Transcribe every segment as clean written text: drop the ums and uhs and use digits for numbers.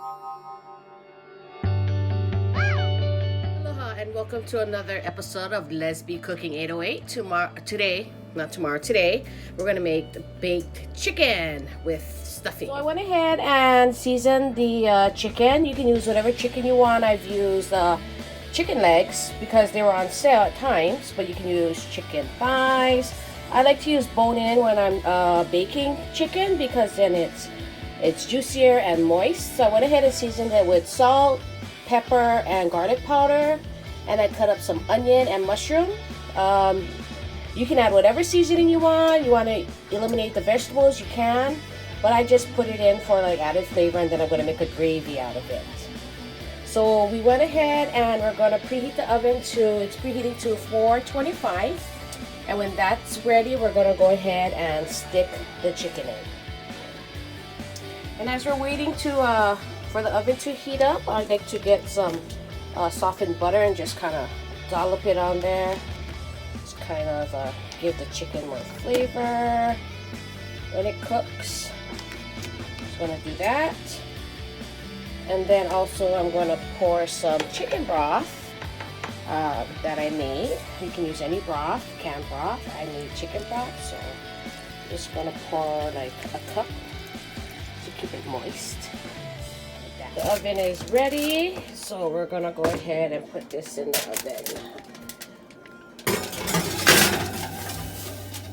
Aloha and welcome to another episode of LesBcookin808. Today, we're going to make the baked chicken with stuffing. So I went ahead and seasoned the chicken. You can use whatever chicken you want. I've used chicken legs because they were on sale at times, but you can use chicken thighs. I like to use bone-in when I'm baking chicken because then it's juicier and moist. So I went ahead and seasoned it with salt, pepper, and garlic powder, and I cut up some onion and mushroom. You can add whatever seasoning you want. You want to eliminate the vegetables, you can, but I just put it in for like added flavor, and then I'm going to make a gravy out of it. So we went ahead and we're going to preheat the oven it's preheating to 425, and when that's ready, we're going to go ahead and stick the chicken in. And as we're waiting for the oven to heat up, I like to get some softened butter and just kind of dollop it on there. Just kind of give the chicken more flavor when it cooks. Just going to do that. And then also I'm going to pour some chicken broth that I made. You can use any broth, canned broth. I made chicken broth, so I'm just going to pour like a cup to keep it moist. Like the oven is ready, so we're going to go ahead and put this in the oven.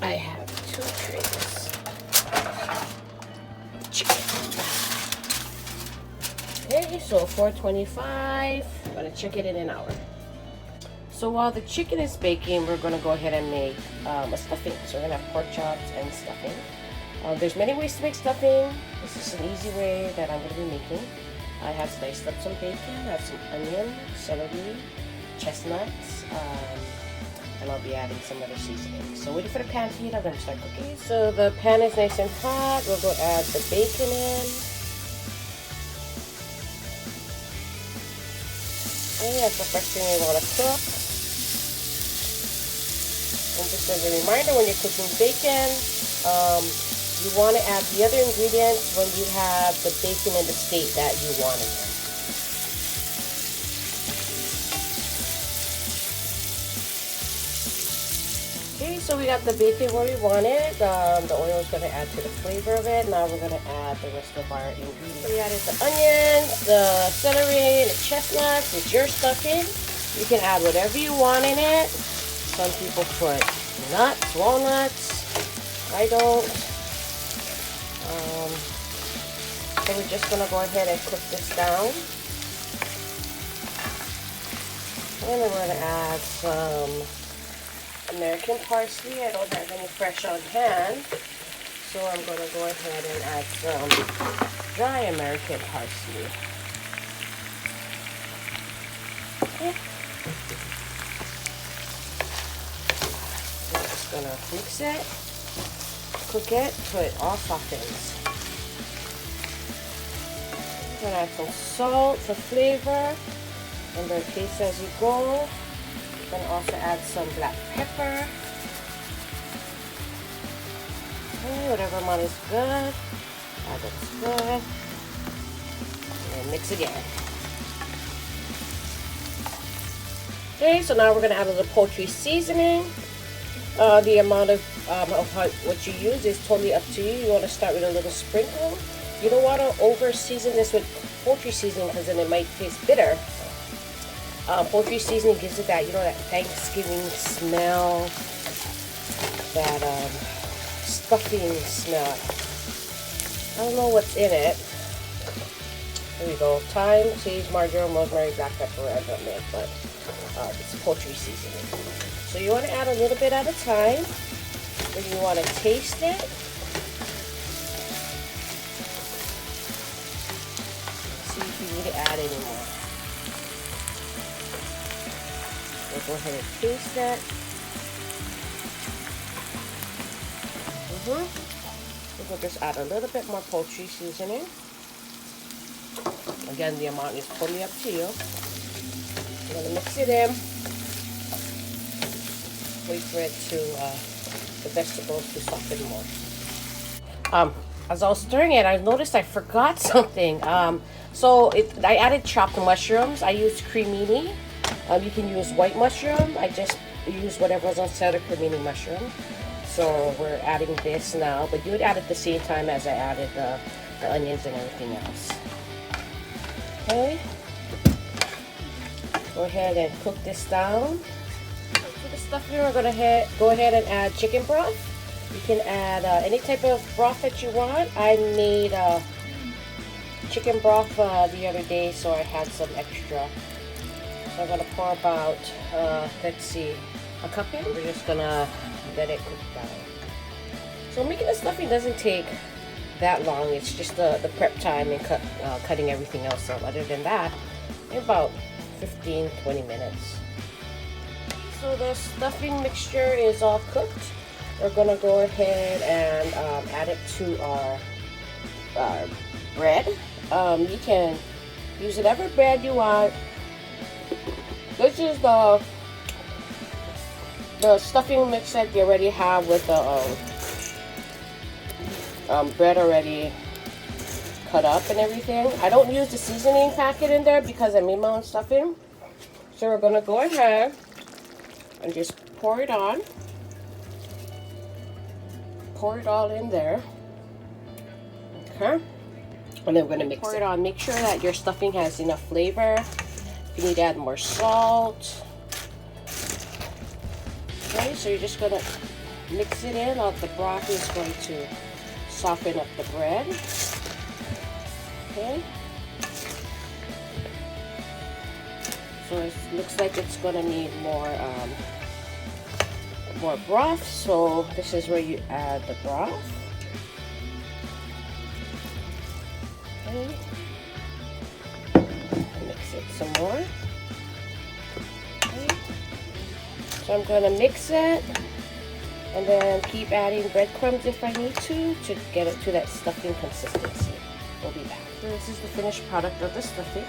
I have 2 trays. Okay, so 425. I'm going to check it in an hour. So while the chicken is baking, we're going to go ahead and make a stuffing. So we're going to have pork chops and stuffing. There's many ways to make stuffing. This is an easy way that I'm going to be making. I have sliced up some bacon, I have some onion, celery, chestnuts, and I'll be adding some other seasonings. So waiting for the pan to heat, I'm going to start cooking. So the pan is nice and hot. We'll go add the bacon in. Okay, that's the first thing you want to cook. And just as a reminder, when you're cooking bacon, you want to add the other ingredients when you have the bacon in the state that you want it. Okay, so we got the bacon where we want it. The oil is going to add to the flavor of it. Now we're going to add the rest of our ingredients. We added the onions, the celery, and the chestnuts. It's your stuffing. You can add whatever you want in it. Some people put nuts, walnuts. I don't. So we're just going to go ahead and cook this down. And then we're going to add some American parsley. I don't have any fresh on hand, so I'm going to go ahead and add some dry American parsley. Okay. I'm just going to mix it, cook it till it all softens. I'm going to add some salt for flavor and then taste as you go. I'm going to also add some black pepper. Okay, whatever amount is good. That's good. And then mix again. Okay, so now we're going to add a little poultry seasoning. The amount of what you use is totally up to you. You want to start with a little sprinkle. You don't want to over season this with poultry seasoning because then it might taste bitter. Poultry seasoning gives it that, that Thanksgiving smell, that stuffing smell. I don't know what's in it. There we go. Thyme, sage, marjoram, rosemary, black pepper, I don't know, but it's poultry seasoning. So you want to add a little bit at a time. Then you want to taste it. See if you need to add any more. We'll go ahead and taste it. We'll just add a little bit more poultry seasoning. Again, the amount is totally up to you. I'm going to mix it in. Wait for it to, the vegetables to soften more. as I was stirring it, I noticed I forgot something. So I added chopped mushrooms. I used cremini. You can use white mushroom. I just use whatever's instead of cremini mushroom. So we're adding this now, but you would add it at the same time as I added the onions and everything else. Okay. Go ahead and cook this down. For the stuffing, we're gonna go ahead and add chicken broth. You can add any type of broth that you want. I made chicken broth the other day, so I had some extra. So I'm gonna pour about, let's see, a cup in. We're just gonna let it cook down. So making the stuffing doesn't take that long. It's just the prep time and cutting everything else up. Other than that, in about 15-20 minutes. So the stuffing mixture is all cooked. We're gonna go ahead and add it to our bread. You can use whatever bread you want. This is the stuffing mix that you already have with the bread already cut up and everything. I don't use the seasoning packet in there because I made my own stuffing. So we're gonna go ahead and just pour it on. Pour it all in there. Okay. And then we're gonna pour it on. Make sure that your stuffing has enough flavor. If you need to add more salt. Okay, so you're just gonna mix it in. The broth is going to soften up the bread. Okay. So it looks like it's gonna need more broth. So this is where you add the broth. Okay. Mix it some more. Okay. So I'm gonna mix it and then keep adding breadcrumbs if I need to get it to that stuffing consistency. We'll be back. So this is the finished product of the stuffing.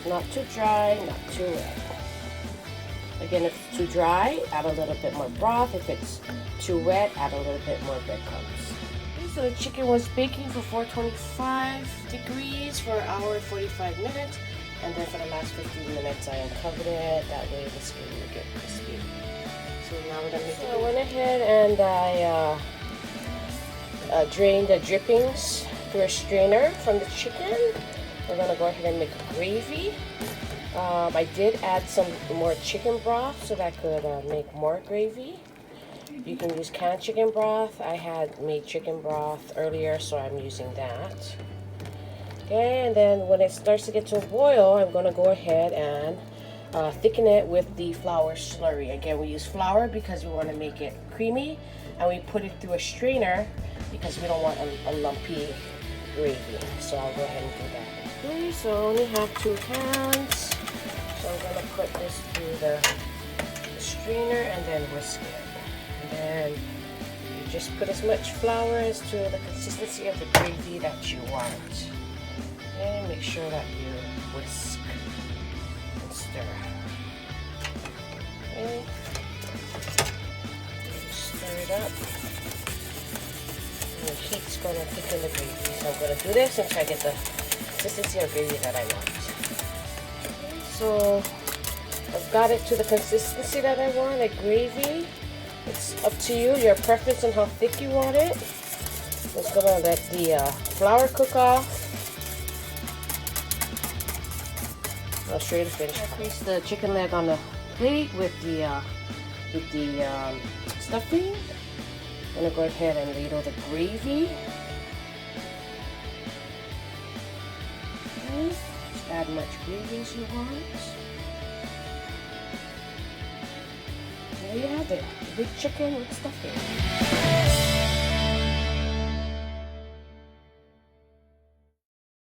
Not too dry, not too wet. Again, if it's too dry, add a little bit more broth. If it's too wet, add a little bit more breadcrumbs. Okay, so the chicken was baking for 425 degrees for an hour and 45 minutes. And then for the last 15 minutes, I uncovered it. That way the skin will get crispy. So now we're gonna make it. So I went ahead and I drained the drippings through a strainer from the chicken. We're gonna go ahead and make a gravy. I did add some more chicken broth so that could make more gravy. You can use canned chicken broth. I had made chicken broth earlier, so I'm using that. Okay, and then when it starts to get to a boil, I'm gonna go ahead and thicken it with the flour slurry. Again, we use flour because we want to make it creamy, and we put it through a strainer because we don't want a lumpy gravy. So I'll go ahead and do that. Okay, so I only have 2 cans. So I'm going to put this through the strainer and then whisk it. And then you just put as much flour as to the consistency of the gravy that you want. And make sure that you whisk and stir. Okay. Stir it up. And the heat's going to thicken the gravy. So I'm going to do this until I get the consistency of gravy that I want. Okay, so I've got it to the consistency that I want, a gravy. It's up to you, your preference on how thick you want it. Just gonna let the flour cook off. I'll show you the finish. I place the chicken leg on the plate with the stuffing. I'm gonna go ahead and ladle the gravy. Just add much gravy as you want. There you have it, big chicken with stuffing.